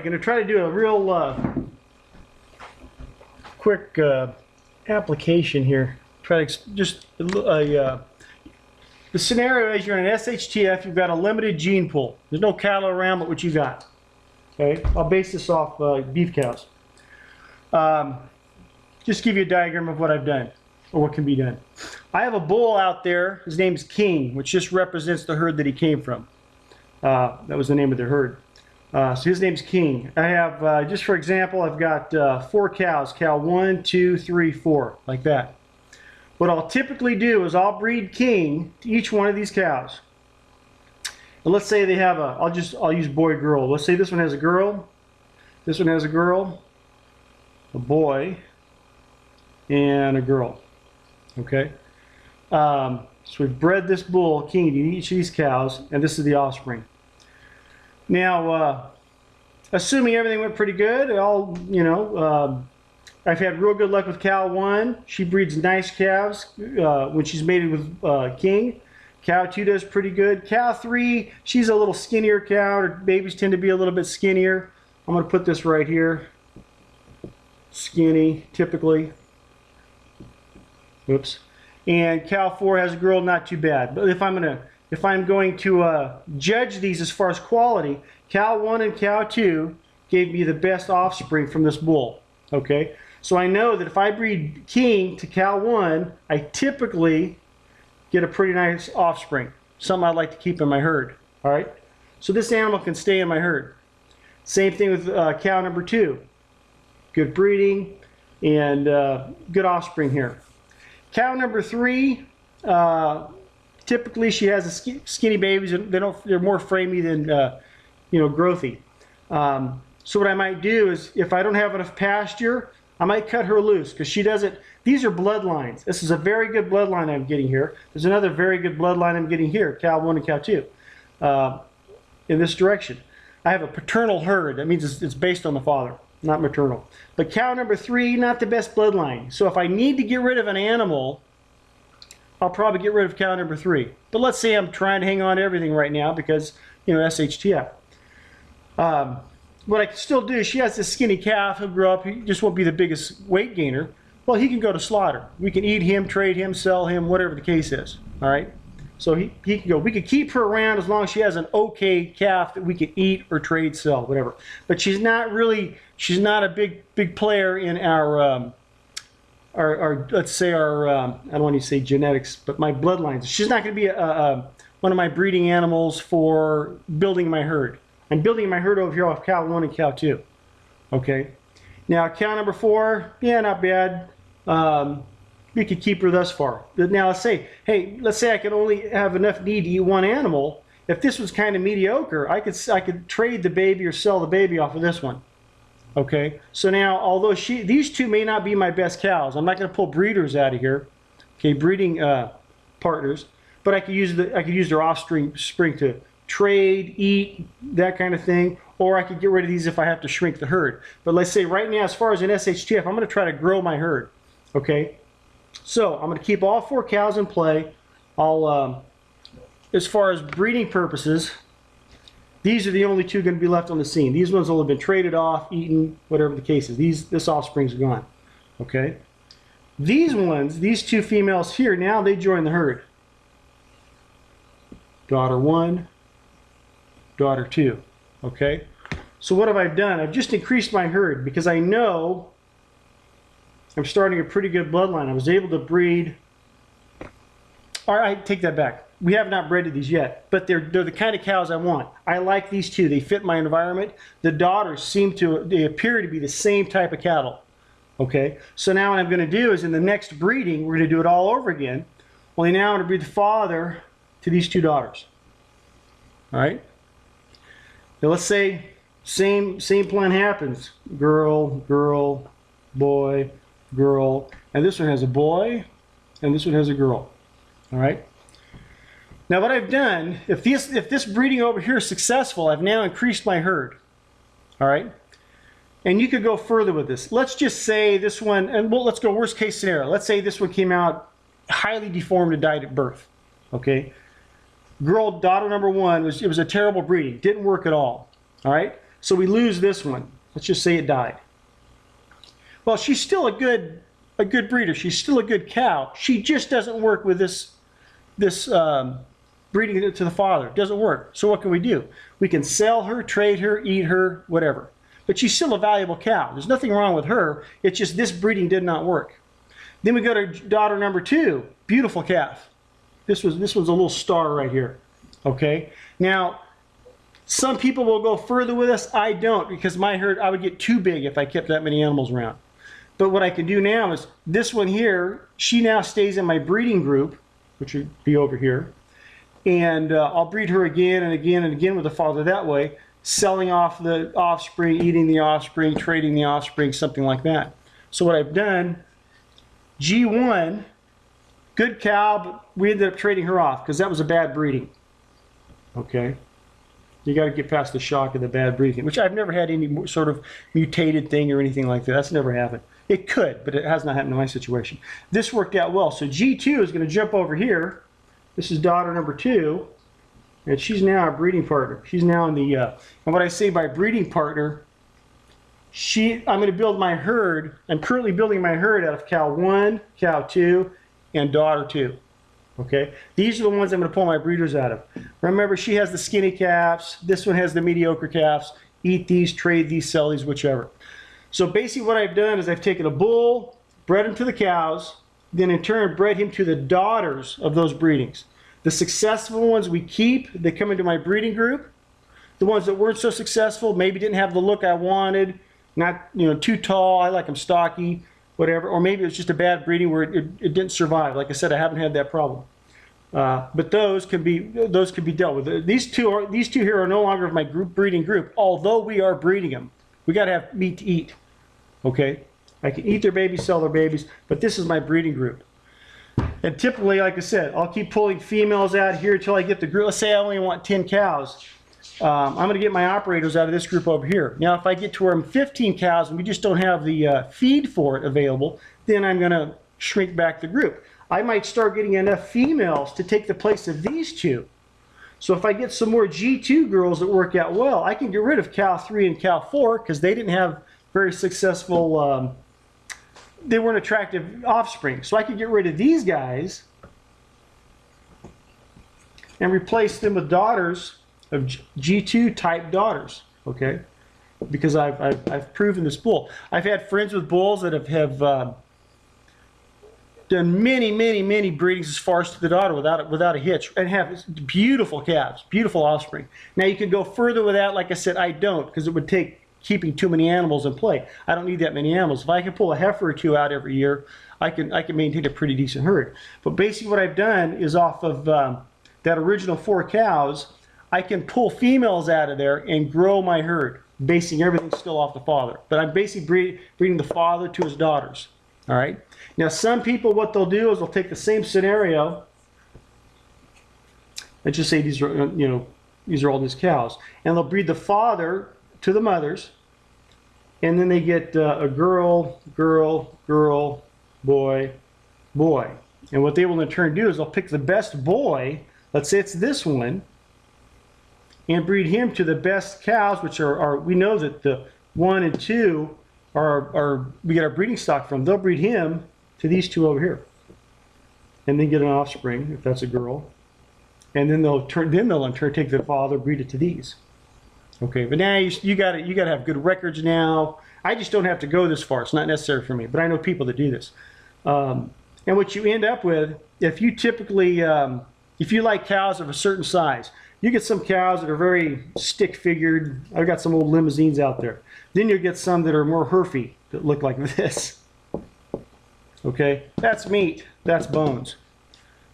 going to try to do a real quick application here. Try to just the scenario is you're in an SHTF, you've got a limited gene pool. There's no cattle around but what you got. Okay, I'll base this off beef cows. Just give you a diagram of what I've done, or what can be done. I have a bull out there, his name's King, which just represents the herd that he came from. That was the name of the herd. So his name's King. I have, just for example, I've got 4 cows, cow 1, 2, 3, 4, like that. What I'll typically do is I'll breed King to each one of these cows. And let's say they have a, I'll use boy girl. Let's say this one has a girl, this one has a girl, a boy, and a girl. Okay. So we've bred this bull King to each of these cows, and this is the offspring. Now, assuming everything went pretty good, I've had real good luck with cow 1. She breeds nice calves when she's mated with King. Cow 2 does pretty good. Cow 3, she's a little skinnier cow. Her babies tend to be a little bit skinnier. I'm going to put this right here. Skinny, typically. Oops. And cow 4 has a girl, not too bad. But if I'm going to judge these as far as quality, cow 1 and cow 2 gave me the best offspring from this bull. Okay. So I know that if I breed King to cow 1, I typically get a pretty nice offspring. Something I'd like to keep in my herd. All right. So this animal can stay in my herd. Same thing with cow number 2. Good breeding and good offspring here. Cow number 3, typically she has a skinny babies. They're more framey than growthy. So what I might do is, if I don't have enough pasture, I might cut her loose, because she doesn't. These are bloodlines. This is a very good bloodline I'm getting here. There's another very good bloodline I'm getting here, cow 1 and cow 2, in this direction. I have a paternal herd. That means it's based on the father, not maternal. But cow number 3, not the best bloodline. So if I need to get rid of an animal, I'll probably get rid of cow number 3. But let's say I'm trying to hang on to everything right now because, SHTF. What I can still do, she has this skinny calf. He'll grow up. He just won't be the biggest weight gainer. Well, he can go to slaughter. We can eat him, trade him, sell him, whatever the case is. All right? So he can go. We could keep her around as long as she has an okay calf that we can eat or trade, sell, whatever. But she's not a big player in our let's say our, I don't want to say genetics, but my bloodlines. She's not going to be one of my breeding animals for building my herd. I'm building my herd over here off cow 1 and cow 2. Okay. Now cow number 4, yeah, not bad. We could keep her thus far. But now let's say I could only have enough need to eat one animal. If this was kind of mediocre, I could trade the baby or sell the baby off of this one. Okay. So now, although these 2 may not be my best cows, I'm not going to pull breeders out of here. Okay, breeding partners, but I could use their offspring to trade, eat, that kind of thing, or I could get rid of these if I have to shrink the herd. But let's say right now, as far as an SHTF, I'm going to try to grow my herd. Okay, so I'm going to keep all 4 cows in play. As far as breeding purposes, these are the only 2 going to be left on the scene. These ones will have been traded off, eaten, whatever the case is. This offspring's gone. Okay, these 2 females here, now they join the herd. Daughter 1. Daughter 2. Okay, so what have I done? I've just increased my herd because I know I'm starting a pretty good bloodline. I was able to breed. All right, I take that back. We have not bred these yet, but they're the kind of cows I want. I like these 2. They fit my environment. The daughters they appear to be the same type of cattle. Okay, so now what I'm going to do is in the next breeding, we're going to do it all over again. Only now I'm going to breed the father to these 2 daughters. All right. Now let's say same plan happens. Girl, girl, boy, girl, and this one has a boy, and this one has a girl. All right. Now what I've done, if this breeding over here is successful, I've now increased my herd. All right. And you could go further with this. Let's just say this one, and let's go worst case scenario. Let's say this one came out highly deformed and died at birth. Okay. Girl, daughter number 1, it was a terrible breeding. Didn't work at all. All right. So we lose this one. Let's just say it died. Well, she's still a good breeder. She's still a good cow. She just doesn't work with this breeding it to the father. It doesn't work. So what can we do? We can sell her, trade her, eat her, whatever. But she's still a valuable cow. There's nothing wrong with her. It's just this breeding did not work. Then we go to daughter number 2. Beautiful calf. This was a little star right here. Okay. Now, some people will go further with us. I don't, because my herd, I would get too big if I kept that many animals around. But what I can do now is this one here, she now stays in my breeding group, which would be over here. And I'll breed her again and again and again with the father that way, selling off the offspring, eating the offspring, trading the offspring, something like that. So what I've done, G1, good cow, but we ended up trading her off because that was a bad breeding. Okay. You got to get past the shock of the bad breeding, which I've never had any sort of mutated thing or anything like that. That's never happened. It could, but it has not happened in my situation. This worked out well. So G2 is going to jump over here. This is daughter number 2, and she's now a breeding partner. She's now in the, and what I say by breeding partner, I'm going to build my herd. I'm currently building my herd out of cow 1, cow 2, and daughter 2. Okay, these are the ones I'm going to pull my breeders out of. Remember, she has the skinny calves. This one has the mediocre calves. Eat these, trade these, sell these, whichever. So basically what I've done is I've taken a bull, bred him to the cows, then in turn bred him to the daughters of those breedings. The successful ones we keep, they come into my breeding group. The ones that weren't so successful, maybe didn't have the look I wanted, not too tall, I like them stocky, whatever, or maybe it was just a bad breeding where it didn't survive. Like I said, I haven't had that problem. But those can be dealt with. These two here are no longer of my breeding group, although we are breeding them. We got to have meat to eat. Okay, I can eat their babies, sell their babies, but this is my breeding group. And typically, like I said, I'll keep pulling females out here until I get the group. Let's say I only want 10 cows. I'm going to get my operators out of this group over here. Now, if I get to where I'm 15 cows and we just don't have the feed for it available, then I'm going to shrink back the group. I might start getting enough females to take the place of these 2. So if I get some more G2 girls that work out well, I can get rid of cow 3 and cow 4 because they didn't have very successful, they weren't attractive offspring. So I could get rid of these guys and replace them with daughters of G2 type daughters, okay? Because I've proven this bull. I've had friends with bulls that have done many breedings as far as to the daughter without a hitch, and have beautiful calves, beautiful offspring. Now you can go further with that. Like I said, I don't, because it would take keeping too many animals in play. I don't need that many animals. If I can pull a heifer or 2 out every year, I can maintain a pretty decent herd. But basically what I've done is off of that original 4 cows, I can pull females out of there and grow my herd, basing everything still off the father. But I'm basically breeding the father to his daughters. All right. Now some people, what they'll do is they'll take the same scenario. Let's just say these are these are all these cows, and they'll breed the father to the mothers, and then they get a girl, boy. And what they will in turn do is they'll pick the best boy, let's say it's this one, and breed him to the best cows, which are we know that the 1 and 2 are we get our breeding stock from. They'll breed him to these 2 over here, and then get an offspring if that's a girl, and then they'll in turn take the father, breed it to these. Okay, but now you got to have good records now. I just don't have to go this far. It's not necessary for me, but I know people that do this. And what you end up with, if you typically, if you like cows of a certain size, you get some cows that are very stick-figured. I've got some old limousines out there. Then you get some that are more herfy, that look like this. Okay, that's meat, that's bones.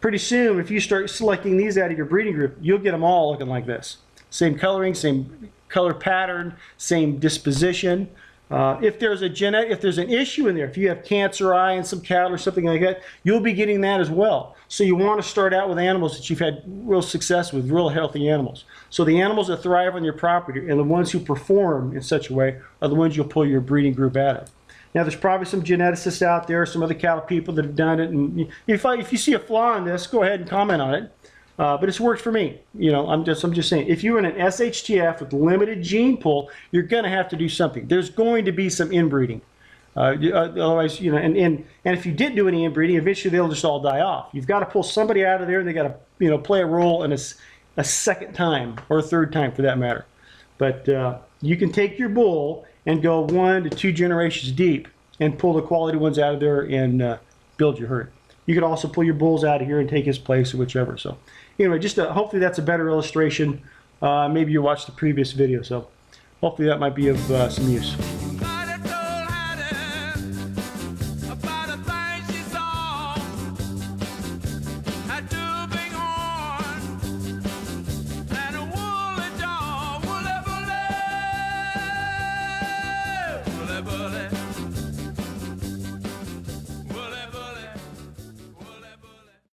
Pretty soon, if you start selecting these out of your breeding group, you'll get them all looking like this. Same coloring, same color pattern, same disposition. If there's an issue in there, if you have cancer eye in some cattle or something like that, you'll be getting that as well. So you want to start out with animals that you've had real success with, real healthy animals. So the animals that thrive on your property and the ones who perform in such a way are the ones you'll pull your breeding group out of. Now there's probably some geneticists out there, some other cattle people that have done it. And if you see a flaw in this, go ahead and comment on it. But it's worked for me. I'm just saying, if you're in an SHTF with limited gene pool, you're going to have to do something. There's going to be some inbreeding. Otherwise, and if you didn't do any inbreeding, eventually they'll just all die off. You've got to pull somebody out of there, and they got to, play a role in a second time or a third time for that matter. But you can take your bull and go 1 to 2 generations deep and pull the quality ones out of there and build your herd. You could also pull your bulls out of here and take his place or whichever. So anyway, just hopefully that's a better illustration. Maybe you watched the previous video, so hopefully that might be of some use.